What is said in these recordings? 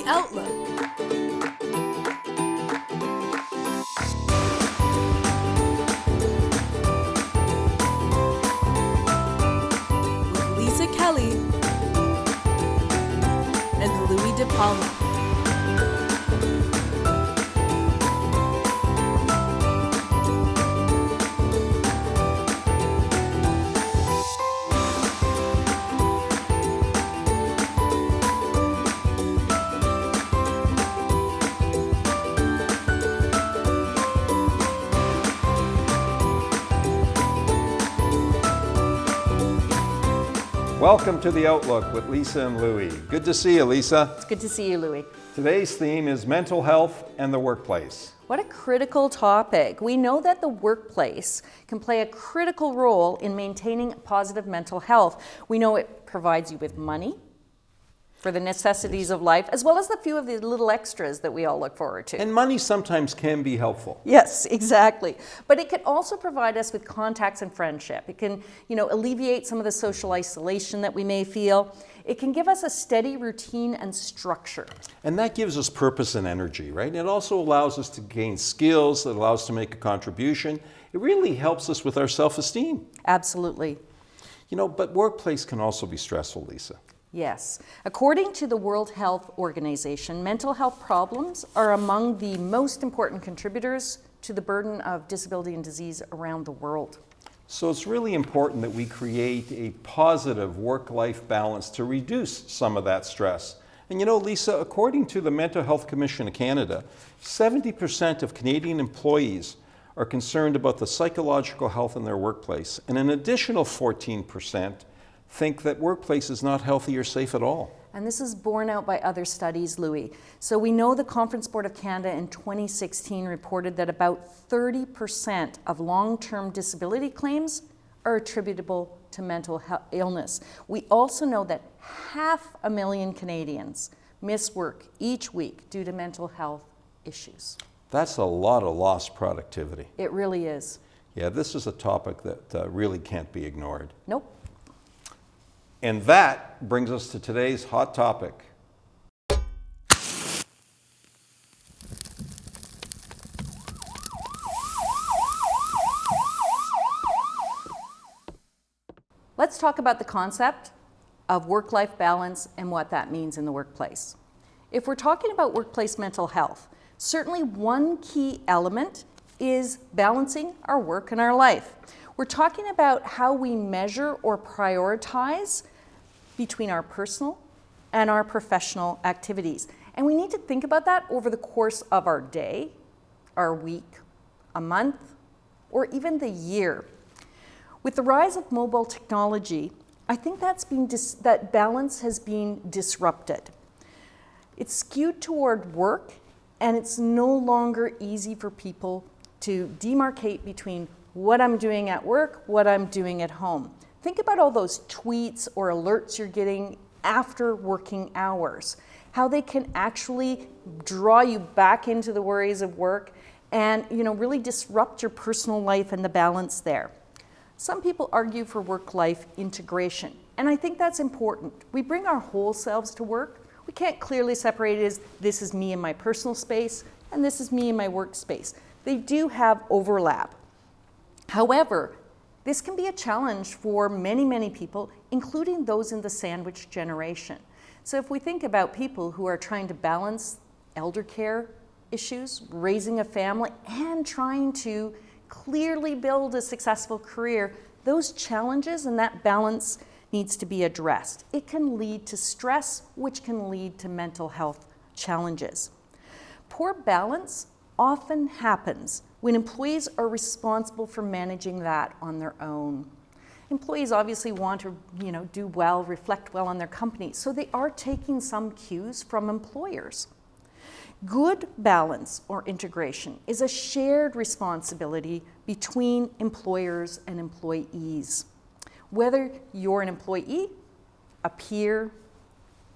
Outlook. With Lisa Kelly and Louie DePalma. Welcome to The Outlook with Lisa and Louie. Good to see you, Lisa. It's good to see you, Louie. Today's theme is mental health and the workplace. What a critical topic. We know that the workplace can play a critical role in maintaining positive mental health. We know it provides you with money for the necessities of life, as well as the few of the little extras that we all look forward to. And money sometimes can be helpful. Yes, exactly. But it can also provide us with contacts and friendship. It can, alleviate some of the social isolation that we may feel. It can give us a steady routine and structure. And that gives us purpose and energy, right? And it also allows us to gain skills, it allows us to make a contribution. It really helps us with our self-esteem. Absolutely. But workplace can also be stressful, Lisa. Yes. According to the World Health Organization, mental health problems are among the most important contributors to the burden of disability and disease around the world. So it's really important that we create a positive work-life balance to reduce some of that stress. And Lisa, according to the Mental Health Commission of Canada, 70% of Canadian employees are concerned about the psychological health in their workplace, and an additional 14% think that workplace is not healthy or safe at all. And this is borne out by other studies, Louie. So we know the Conference Board of Canada in 2016 reported that about 30% of long-term disability claims are attributable to mental illness. We also know that 500,000 Canadians miss work each week due to mental health issues. That's a lot of lost productivity. It really is. Yeah, this is a topic that really can't be ignored. Nope. And that brings us to today's hot topic. Let's talk about the concept of work-life balance and what that means in the workplace. If we're talking about workplace mental health, certainly one key element is balancing our work and our life. We're talking about how we measure or prioritize between our personal and our professional activities. And we need to think about that over the course of our day, our week, a month, or even the year. With the rise of mobile technology, I think that balance has been disrupted. It's skewed toward work, and it's no longer easy for people to demarcate between what I'm doing at work, what I'm doing at home. Think about all those tweets or alerts you're getting after working hours, how they can actually draw you back into the worries of work and really disrupt your personal life and the balance there. Some people argue for work-life integration, and I think that's important. We bring our whole selves to work. We can't clearly separate it as this is me in my personal space and this is me in my workspace. They do have overlap. However, this can be a challenge for many, many people, including those in the sandwich generation. So if we think about people who are trying to balance elder care issues, raising a family, and trying to clearly build a successful career, those challenges and that balance needs to be addressed. It can lead to stress, which can lead to mental health challenges. Poor balance often happens when employees are responsible for managing that on their own. Employees obviously want to, do well, reflect well on their company, so they are taking some cues from employers. Good balance or integration is a shared responsibility between employers and employees. Whether you're an employee, a peer,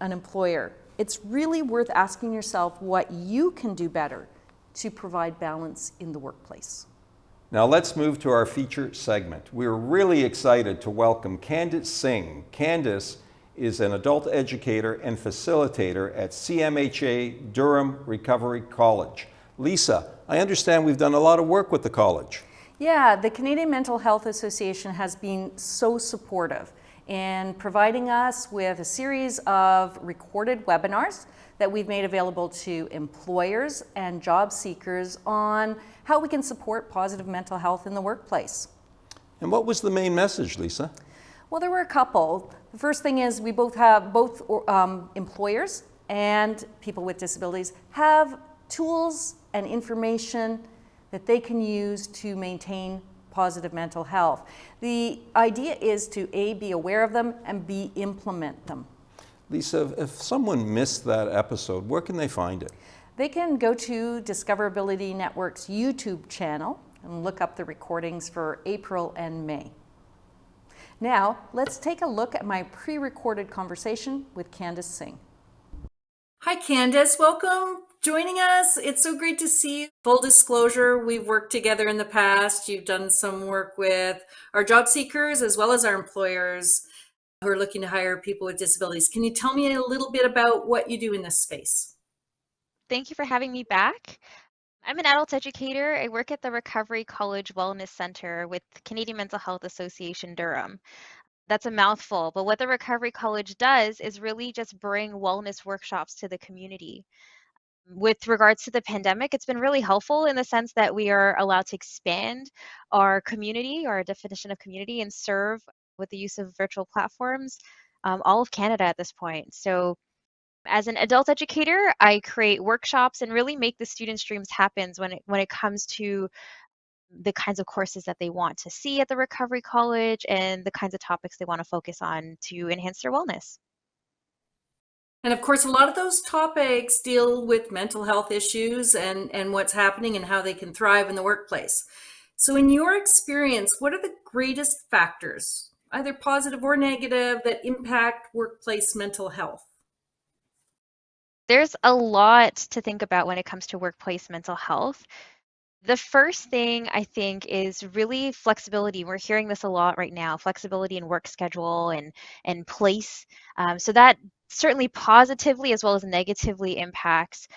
an employer, it's really worth asking yourself what you can do better to provide balance in the workplace. Now let's move to our feature segment. We're really excited to welcome Candace Singh. Candace is an adult educator and facilitator at CMHA Durham Recovery College. Lisa, I understand we've done a lot of work with the college. Yeah, the Canadian Mental Health Association has been so supportive in providing us with a series of recorded webinars that we've made available to employers and job seekers on how we can support positive mental health in the workplace. And what was the main message, Lisa? Well, there were a couple. The first thing is we both have employers and people with disabilities have tools and information that they can use to maintain positive mental health. The idea is to A, be aware of them, and B, implement them. Lisa, if someone missed that episode, where can they find it? They can go to Discoverability Network's YouTube channel and look up the recordings for April and May. Now, let's take a look at my pre-recorded conversation with Candace Singh. Hi, Candace. Welcome joining us. It's so great to see you. Full disclosure, we've worked together in the past. You've done some work with our job seekers as well as our employers who are looking to hire people with disabilities. Can you tell me a little bit about what you do in this space? Thank you for having me back. I'm an adult educator. I work at the Recovery College Wellness Center with Canadian Mental Health Association Durham. That's a mouthful, but what the Recovery College does is really just bring wellness workshops to the community. With regards to the pandemic, it's been really helpful in the sense that we are allowed to expand our community, our definition of community, and serve with the use of virtual platforms all of Canada at this point. So as an adult educator, I create workshops and really make the students' dreams happen when it comes to the kinds of courses that they want to see at the Recovery College and the kinds of topics they want to focus on to enhance their wellness. And of course, a lot of those topics deal with mental health issues and what's happening and how they can thrive in the workplace. So in your experience, what are the greatest factors, either positive or negative, that impact workplace mental health? There's a lot to think about when it comes to workplace mental health. The first thing I think is really flexibility. We're hearing this a lot right now, flexibility in work schedule and place. So that certainly positively as well as negatively impacts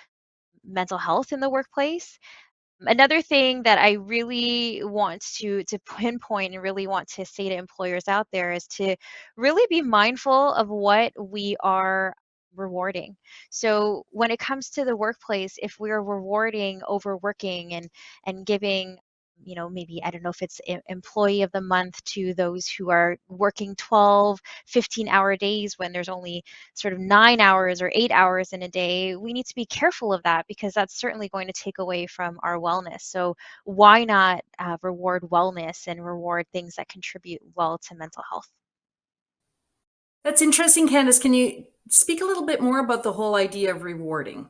mental health in the workplace. Another thing that I really want to pinpoint and really want to say to employers out there is to really be mindful of what we are rewarding. So when it comes to the workplace, if we're rewarding overworking and giving, maybe I don't know if it's employee of the month to those who are working 12, 15-hour days when there's only sort of 9 hours or 8 hours in a day, we need to be careful of that because that's certainly going to take away from our wellness. So why not reward wellness and reward things that contribute well to mental health? That's interesting, Candace. Can you speak a little bit more about the whole idea of rewarding?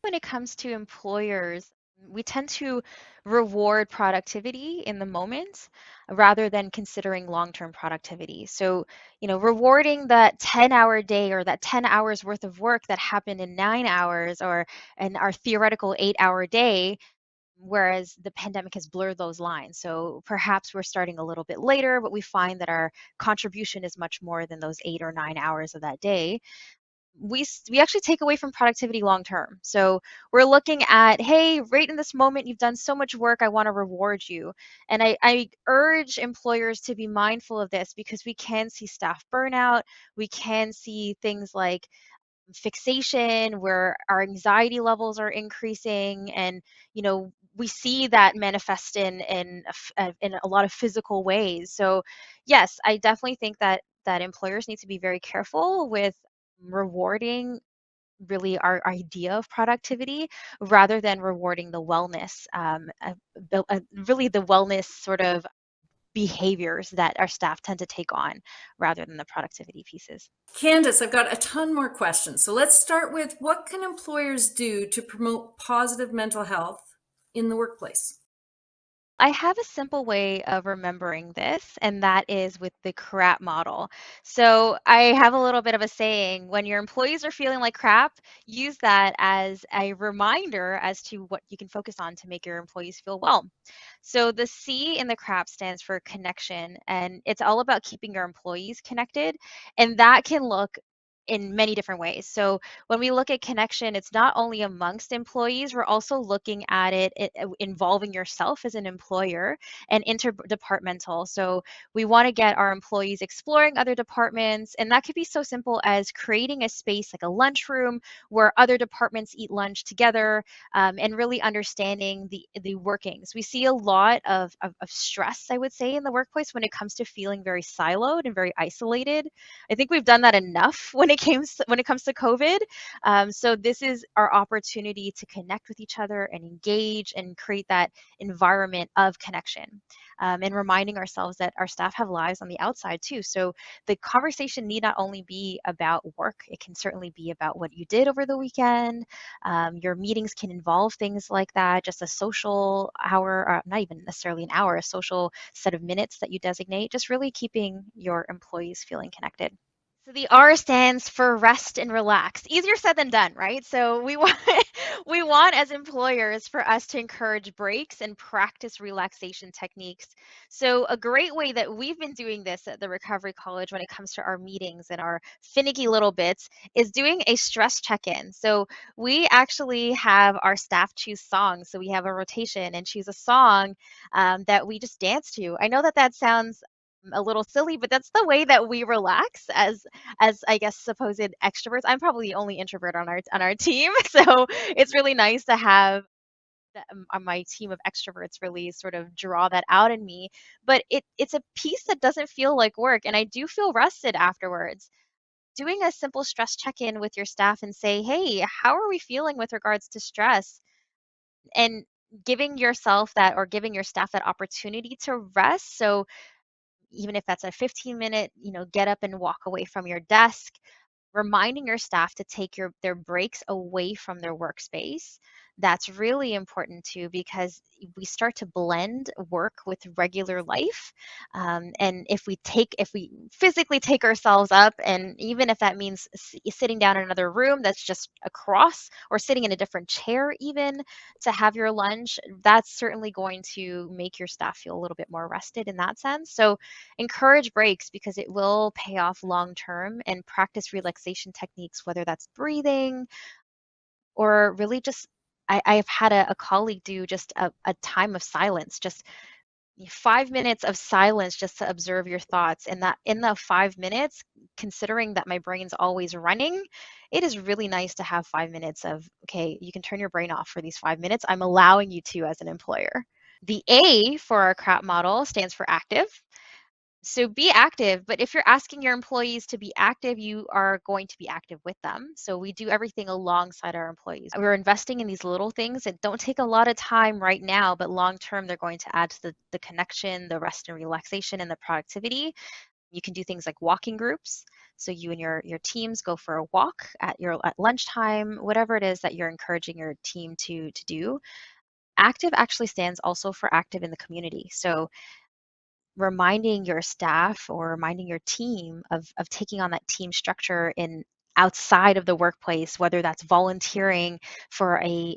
When it comes to employers, we tend to reward productivity in the moment rather than considering long-term productivity. So, rewarding that 10-hour day or that 10 hours worth of work that happened in 9 hours or in our theoretical 8-hour day, whereas the pandemic has blurred those lines. So perhaps we're starting a little bit later, but we find that our contribution is much more than those 8 or 9 hours of that day. We actually take away from productivity long term. So we're looking at, hey, right in this moment, you've done so much work, I want to reward you. And I urge employers to be mindful of this because we can see staff burnout. We can see things like fixation where our anxiety levels are increasing and we see that manifest in a lot of physical ways. So yes, I definitely think that employers need to be very careful with rewarding really our idea of productivity rather than rewarding the wellness, really the wellness sort of behaviors that our staff tend to take on rather than the productivity pieces. Candace, I've got a ton more questions. So let's start with what can employers do to promote positive mental health in the workplace? I have a simple way of remembering this, and that is with the crap model. So I have a little bit of a saying: when your employees are feeling like crap, use that as a reminder as to what you can focus on to make your employees feel well. So the C in the CRAP stands for connection, and it's all about keeping your employees connected. And that can look in many different ways. So when we look at connection, it's not only amongst employees, we're also looking at it involving yourself as an employer and interdepartmental. So we want to get our employees exploring other departments, and that could be so simple as creating a space like a lunchroom where other departments eat lunch together, and really understanding the workings. We see a lot of stress, I would say, in the workplace when it comes to feeling very siloed and very isolated. I think we've done that enough when it comes to COVID. So this is our opportunity to connect with each other and engage and create that environment of connection. And reminding ourselves that our staff have lives on the outside too. So the conversation need not only be about work, it can certainly be about what you did over the weekend. Your meetings can involve things like that, just a social hour, or not even necessarily an hour, a social set of minutes that you designate, just really keeping your employees feeling connected. So the R stands for rest and relax. Easier said than done, right? So we want we want as employers for us to encourage breaks and practice relaxation techniques. So a great way that we've been doing this at the Recovery College when it comes to our meetings and our finicky little bits is doing a stress check-in. So we actually have our staff choose songs. So we have a rotation and choose a song that we just dance to. I know that that sounds a little silly, but that's the way that we relax as I guess supposed extroverts. I'm probably the only introvert on our team, so it's really nice to have my team of extroverts really sort of draw that out in me. But it's a piece that doesn't feel like work, and I do feel rested afterwards. Doing a simple stress check-in with your staff and say, "Hey, how are we feeling with regards to stress?" And giving yourself that or giving your staff that opportunity to rest. So even if that's a 15-minute, get up and walk away from your desk, reminding your staff to take their breaks away from their workspace. That's really important too, because we start to blend work with regular life. And if we physically take ourselves up, and even if that means sitting down in another room that's just across, or sitting in a different chair even to have your lunch, that's certainly going to make your staff feel a little bit more rested in that sense. So encourage breaks because it will pay off long term, and practice relaxation techniques, whether that's breathing or really just. I've had a colleague do just a time of silence, just 5 minutes of silence just to observe your thoughts. And that in the 5 minutes, considering that my brain's always running, it is really nice to have 5 minutes of, okay, you can turn your brain off for these 5 minutes. I'm allowing you to as an employer. The A for our CRAP model stands for active. So be active, but if you're asking your employees to be active, you are going to be active with them. So we do everything alongside our employees. We're investing in these little things that don't take a lot of time right now, but long term, they're going to add to the connection, the rest and relaxation, and the productivity. You can do things like walking groups. So you and your teams go for a walk at lunchtime, whatever it is that you're encouraging your team to do. Active actually stands also for active in the community. So reminding your staff or reminding your team of taking on that team structure in outside of the workplace, whether that's volunteering for a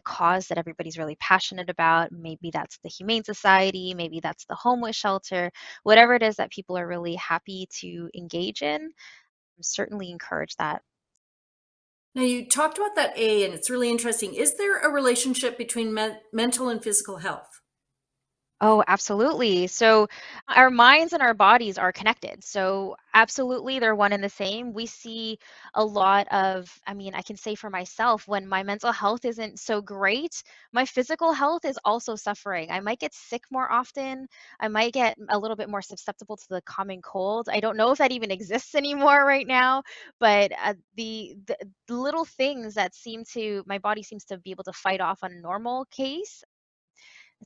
cause that everybody's really passionate about. Maybe that's the Humane Society, maybe that's the homeless shelter, whatever it is that people are really happy to engage in, certainly encourage that. Now, you talked about that A, and it's really interesting. Is there a relationship between mental and physical health? Oh, absolutely. So our minds and our bodies are connected. So absolutely, they're one and the same. We see a lot of, I mean, I can say for myself, when my mental health isn't so great, my physical health is also suffering. I might get sick more often. I might get a little bit more susceptible to the common cold. I don't know if that even exists anymore right now, but the little things that my body seems to be able to fight off on a normal case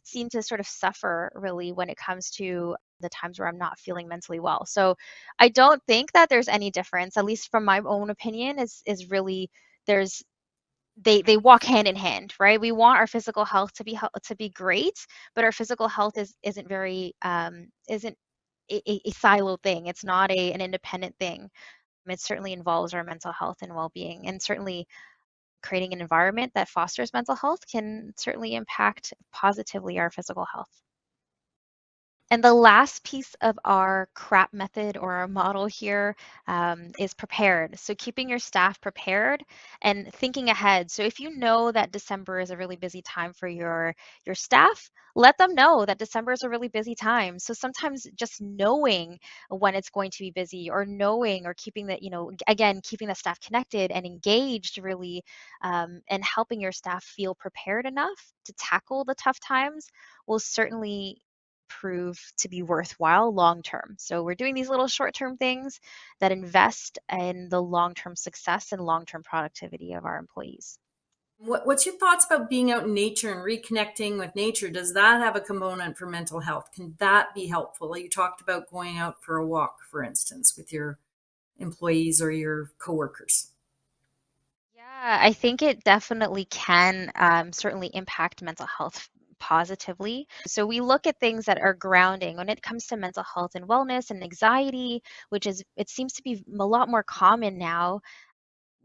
seem to sort of suffer really when it comes to the times where I'm not feeling mentally well. So I don't think that there's any difference, at least from my own opinion, is really there's they walk hand in hand, right? We want our physical health to be great, but our physical health isn't very isn't a silo thing. It's not an independent thing. It certainly involves our mental health and well-being, and certainly creating an environment that fosters mental health can certainly impact positively our physical health. And the last piece of our CRAP method or our model here is prepared. So keeping your staff prepared and thinking ahead. So if you know that December is a really busy time for your staff, let them know that December is a really busy time. So sometimes just knowing when it's going to be busy, or knowing, or keeping that, again, keeping the staff connected and engaged really, and helping your staff feel prepared enough to tackle the tough times will certainly prove to be worthwhile long term. So we're doing these little short term things that invest in the long term success and long term productivity of our employees. What's your thoughts about being out in nature and reconnecting with nature? Does that have a component for mental health? Can that be helpful? You talked about going out for a walk, for instance, with your employees or your coworkers. Yeah, I think it definitely can certainly impact mental health positively. So we look at things that are grounding when it comes to mental health and wellness and anxiety, which is, it seems to be a lot more common now.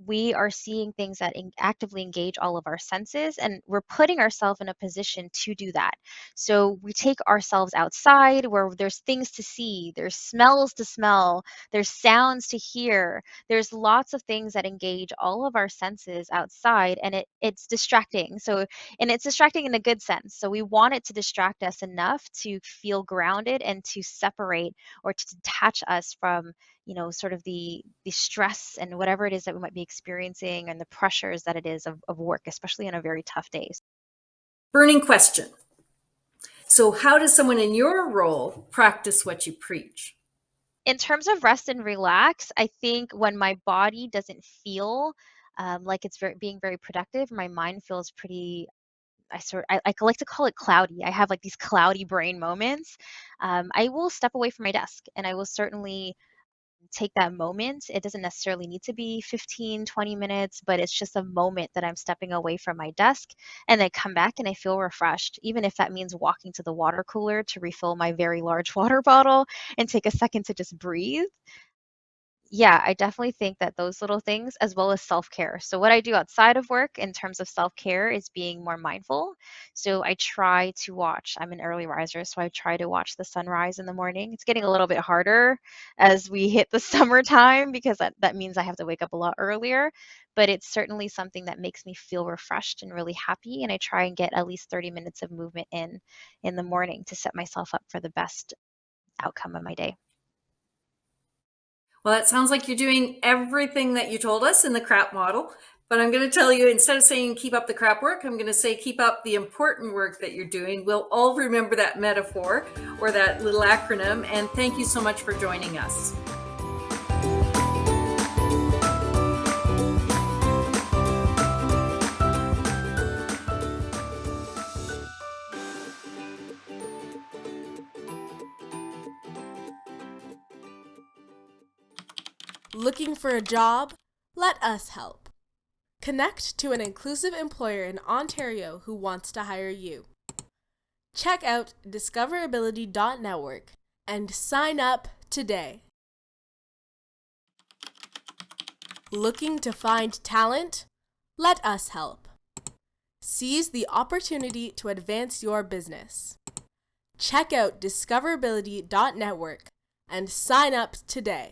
We are seeing things that actively engage all of our senses, and we're putting ourselves in a position to do that. So we take ourselves outside where there's things to see, there's smells to smell, there's sounds to hear, there's lots of things that engage all of our senses outside, and it's distracting. So, and it's distracting in a good sense. So we want it to distract us enough to feel grounded and to separate or to detach us from, sort of the stress and whatever it is that we might be experiencing, and the pressures that it is of work, especially on a very tough days. Burning question. So, how does someone in your role practice what you preach? In terms of rest and relax, I think when my body doesn't feel like it's being very productive, my mind feels pretty. I like to call it cloudy. I have like these cloudy brain moments. I will step away from my desk, and I will certainly take that moment. It doesn't necessarily need to be 15, 20 minutes, but it's just a moment that I'm stepping away from my desk, and I come back and I feel refreshed, even if that means walking to the water cooler to refill my very large water bottle and take a second to just breathe. Yeah, I definitely think that those little things, as well as self-care. So what I do outside of work in terms of self-care is being more mindful. So I try to watch, I'm an early riser, so I try to watch the sunrise in the morning. It's getting a little bit harder as we hit the summertime, because that means I have to wake up a lot earlier. But it's certainly something that makes me feel refreshed and really happy. And I try and get at least 30 minutes of movement in the morning to set myself up for the best outcome of my day. Well, it sounds like you're doing everything that you told us in the CRAP model. But I'm going to tell you, instead of saying keep up the crap work, I'm going to say keep up the important work that you're doing. We'll all remember that metaphor or that little acronym. And thank you so much for joining us. Looking for a job? Let us help. Connect to an inclusive employer in Ontario who wants to hire you. Check out discoverability.network and sign up today. Looking to find talent? Let us help. Seize the opportunity to advance your business. Check out discoverability.network and sign up today.